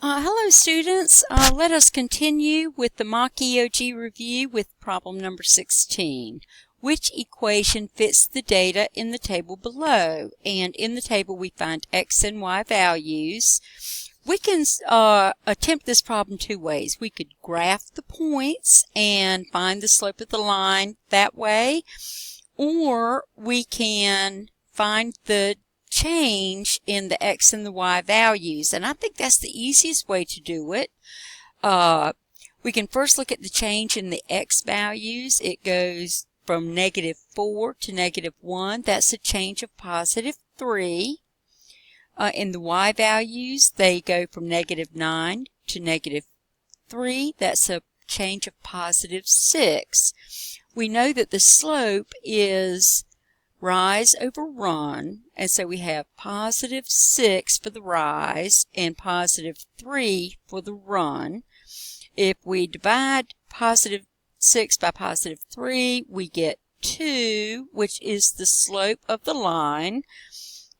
Hello students, let us continue with the mock EOG review with problem number 16. Which equation fits the data in the table below? And in the table we find x and y values. We can attempt this problem two ways. We could graph the points and find the slope of the line that way, or we can find the change in the x and the y values, and I think that's the easiest way to do it. We can first look at the change in the x values. It goes from -4 to -1. That's a change of +3. In the y values, they go from -9 to -3. That's a change of +6. We know that the slope is rise over run, and so we have +6 for the rise and +3 for the run. If we divide +6 by +3, we get 2, which is the slope of the line.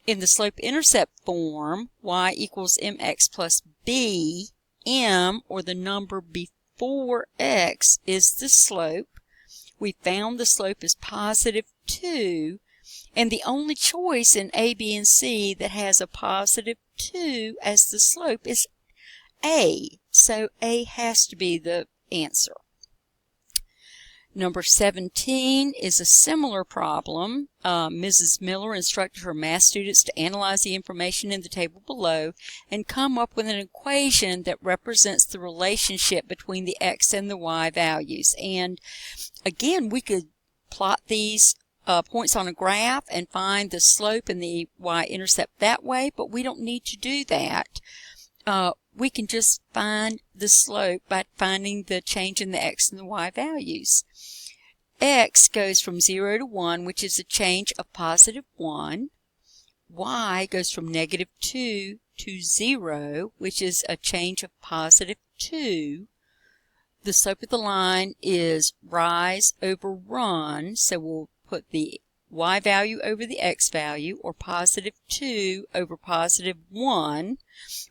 In the slope-intercept form, y equals mx plus b, m, or the number before x, is the slope. We found the slope is +2, and the only choice in A, B, and C that has a +2 as the slope is A. So A has to be the answer. Number 17 is a similar problem. Mrs. Miller instructed her math students to analyze the information in the table below and come up with an equation that represents the relationship between the x and the y values. And again, we could plot these points on a graph and find the slope and the y-intercept that way, but we don't need to do that. We can just find the slope by finding the change in the x and the y values. X goes from 0 to 1, which is a change of +1. Y goes from -2 to 0, which is a change of +2. The slope of the line is rise over run, so we'll put the y value over the x value, or +2 over +1,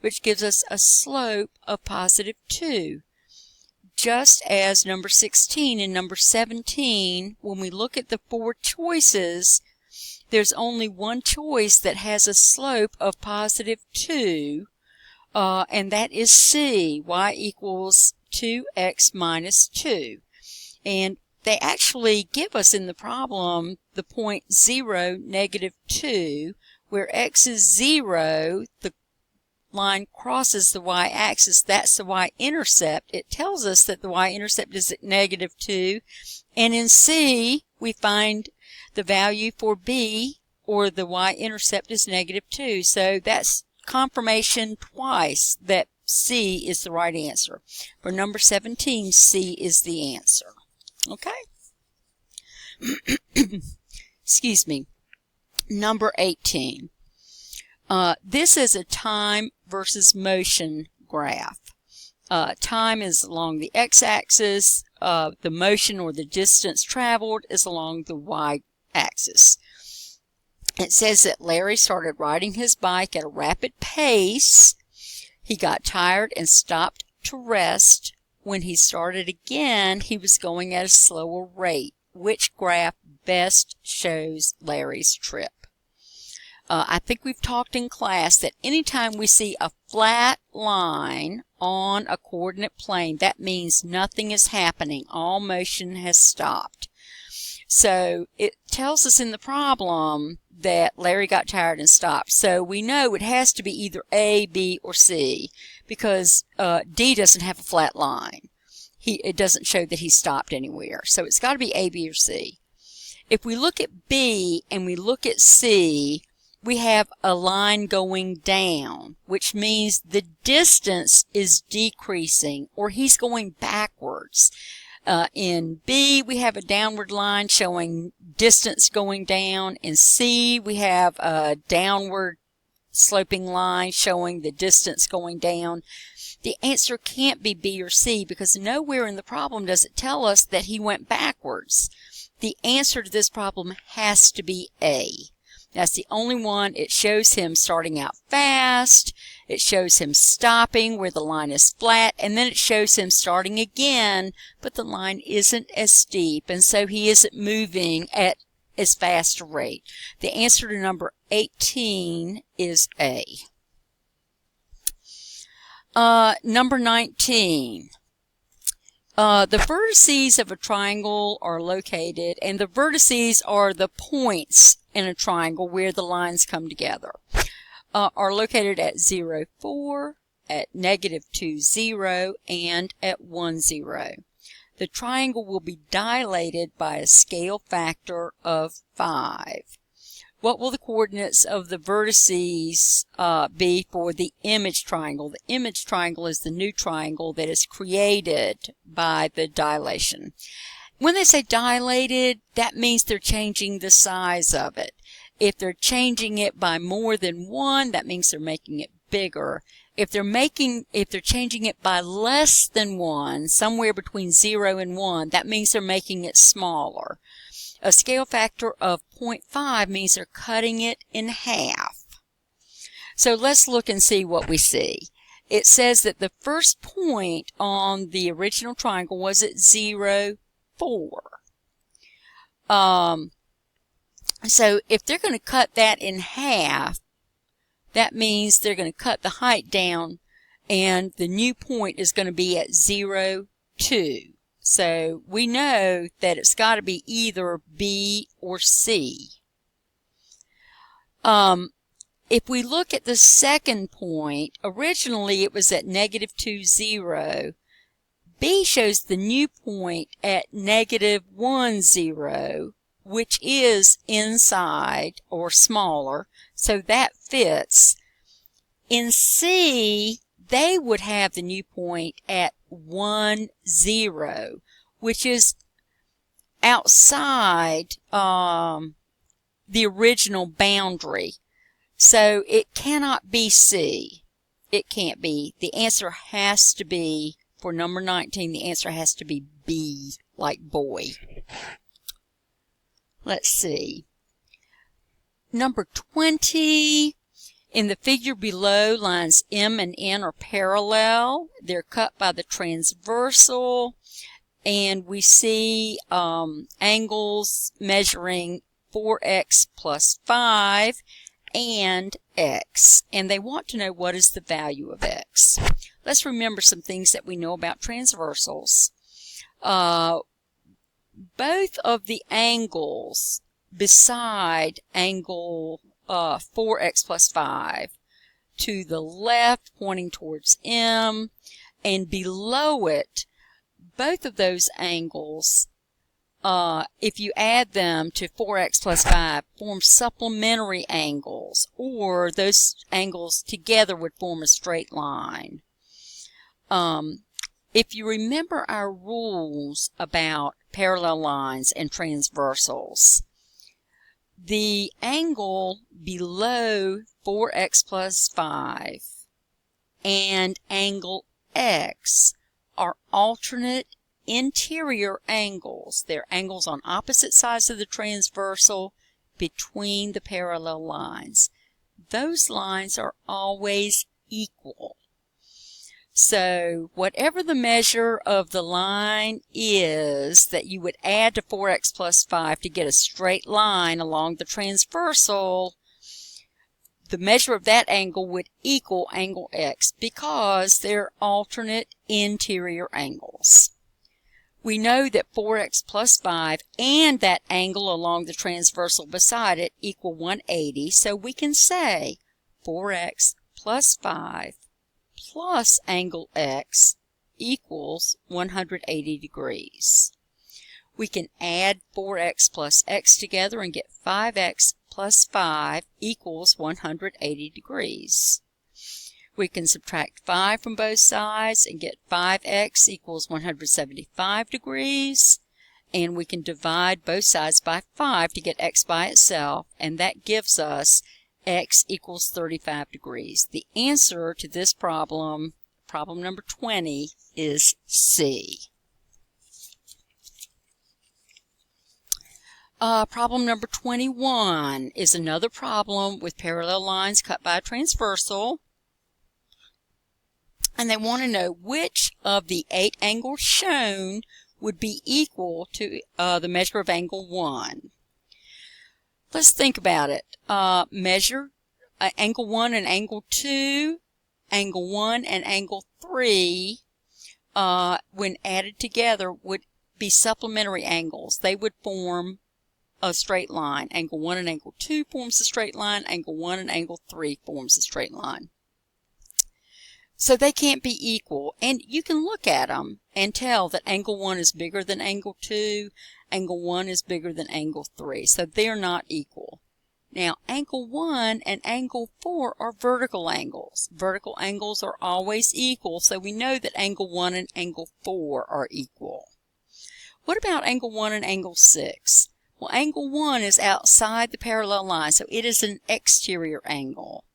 which gives us a slope of +2. Just as number 16 and number 17, when we look at the four choices, there's only one choice that has a slope of +2, and that is C, y equals 2x minus 2. And they actually give us in the problem the point 0, -2, where x is 0, the line crosses the y-axis, that's the y-intercept. It tells us that the y-intercept is at -2, and in C, we find the value for B, or the y-intercept is -2. So that's confirmation twice that C is the right answer. For number 17, C is the answer. Okay? Excuse me. Number 18. This is a time versus motion graph. Time is along the x-axis. The motion, or the distance traveled, is along the y-axis. It says that Larry started riding his bike at a rapid pace. He got tired and stopped to rest. When he started again, he was going at a slower rate. Which graph best shows Larry's trip? I think we've talked in class that anytime we see a flat line on a coordinate plane, that means nothing is happening. All motion has stopped. So it tells us in the problem that Larry got tired and stopped. So we know it has to be either A, B, or C, because D doesn't have a flat line. It doesn't show that he stopped anywhere. So it's got to be A, B, or C. If we look at B and we look at C, we have a line going down, which means the distance is decreasing, or he's going backwards. In B, we have a downward line showing distance going down. In C, we have a downward sloping line showing the distance going down. The answer can't be B or C, because nowhere in the problem does it tell us that he went backwards. The answer to this problem has to be A. That's the only one. It shows him starting out fast. It shows him stopping where the line is flat, and then it shows him starting again, but the line isn't as steep, and so he isn't moving at as fast a rate. The answer to number 18 is A. Number 19. The vertices of a triangle are located, and the vertices are the points in a triangle where the lines come together, are located at 0, 4, at -2, 0, and at 1, 0. The triangle will be dilated by a scale factor of 5. What will the coordinates of the vertices be for the image triangle? The image triangle is the new triangle that is created by the dilation. When they say dilated, that means they're changing the size of it. If they're changing it by more than 1, that means they're making it bigger. If they're changing it by less than 1, somewhere between 0 and 1, that means they're making it smaller. A scale factor of 0.5 means they're cutting it in half. So let's look and see what we see. It says that the first point on the original triangle was at 0, 4. So if they're going to cut that in half, that means they're going to cut the height down, and the new point is going to be at 0, 2. So we know that it's got to be either B or C. If we look at the second point, originally it was at -2, 0. B shows the new point at -1, 0, which is inside or smaller, so that fits. In C, they would have the new point at 1, 0, which is outside the original boundary. So it cannot be C. It can't be. The answer has to be, for number 19, the answer has to be B, like boy. Let's see. Number 20. In the figure below, lines M and N are parallel. They're cut by the transversal, and we see angles measuring 4x plus 5 and x, and they want to know what is the value of x. Let's remember some things that we know about transversals. Both of the angles beside angle 4x plus 5 to the left pointing towards M, and below it, both of those angles, if you add them to 4x plus 5, form supplementary angles, or those angles together would form a straight line. If you remember our rules about parallel lines and transversals, the angle below 4x plus 5 and angle x are alternate interior angles. They're angles on opposite sides of the transversal between the parallel lines. Those lines are always equal. So whatever the measure of the line is that you would add to 4x plus 5 to get a straight line along the transversal, the measure of that angle would equal angle x because they're alternate interior angles. We know that 4x plus 5 and that angle along the transversal beside it equal 180, so we can say 4x plus 5 plus angle x equals 180 degrees. We can add 4x plus x together and get 5x plus 5 equals 180 degrees. We can subtract 5 from both sides and get 5x equals 175 degrees. And we can divide both sides by 5 to get x by itself, and that gives us x equals 35 degrees. The answer to this problem, problem number 20, is C. Problem number 21 is another problem with parallel lines cut by a transversal. And they want to know which of the 8 angles shown would be equal to the measure of angle 1. Let's think about it. Measure angle 1 and angle 2, angle 1 and angle 3, when added together, would be supplementary angles. They would form a straight line. Angle 1 and angle 2 forms a straight line. Angle 1 and angle 3 forms a straight line. So they can't be equal. And you can look at them and tell that angle 1 is bigger than angle 2. Angle 1 is bigger than angle 3. So they're not equal. Now, angle 1 and angle 4 are vertical angles. Vertical angles are always equal, so we know that angle 1 and angle 4 are equal. What about angle 1 and angle 6? Well, angle 1 is outside the parallel line, so it is an exterior angle.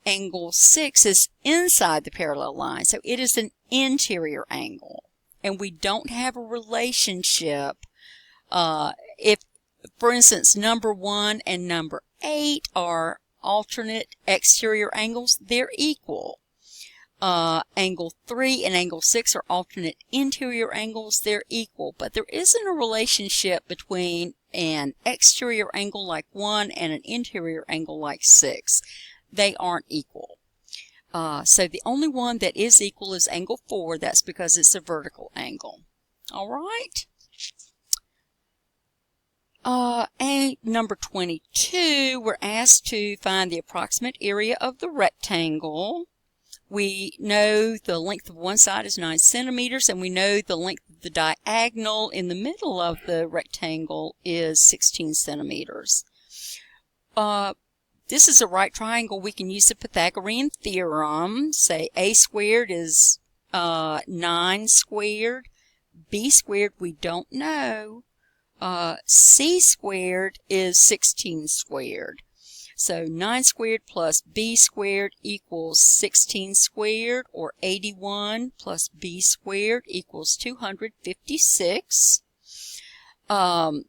Angle 6 is inside the parallel line, so it is an interior angle. And we don't have a relationship. If, for instance, number 1 and number 8 are alternate exterior angles, they're equal. Angle 3 and angle 6 are alternate interior angles, they're equal. But there isn't a relationship between an exterior angle like 1 and an interior angle like 6. They aren't equal. So the only one that is equal is angle 4. That's because it's a vertical angle. All right. And number 22, we're asked to find the approximate area of the rectangle. We know the length of one side is 9 centimeters, and we know the length of the diagonal in the middle of the rectangle is 16 centimeters. This is a right triangle. We can use the Pythagorean theorem. Say a squared is 9 squared. B squared we don't know. C squared is 16 squared. So 9 squared plus B squared equals 16 squared, or 81 plus B squared equals 256. We're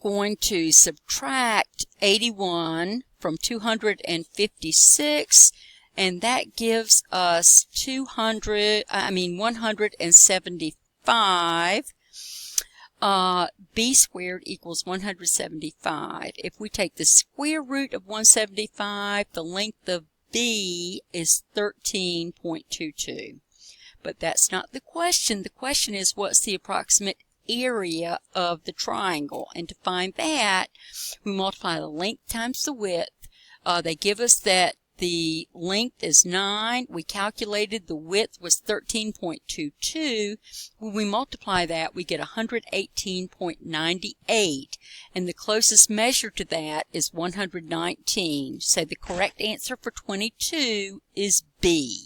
going to subtract 81 from 256, and that gives us 175. B squared equals 175. If we take the square root of 175, the length of B is 13.22. But that's not the question. The question is, what's the approximate area of the triangle? And to find that, we multiply the length times the width. They give us that the length is 9. We calculated the width was 13.22. When we multiply that, we get 118.98. And the closest measure to that is 119. So the correct answer for 22 is B.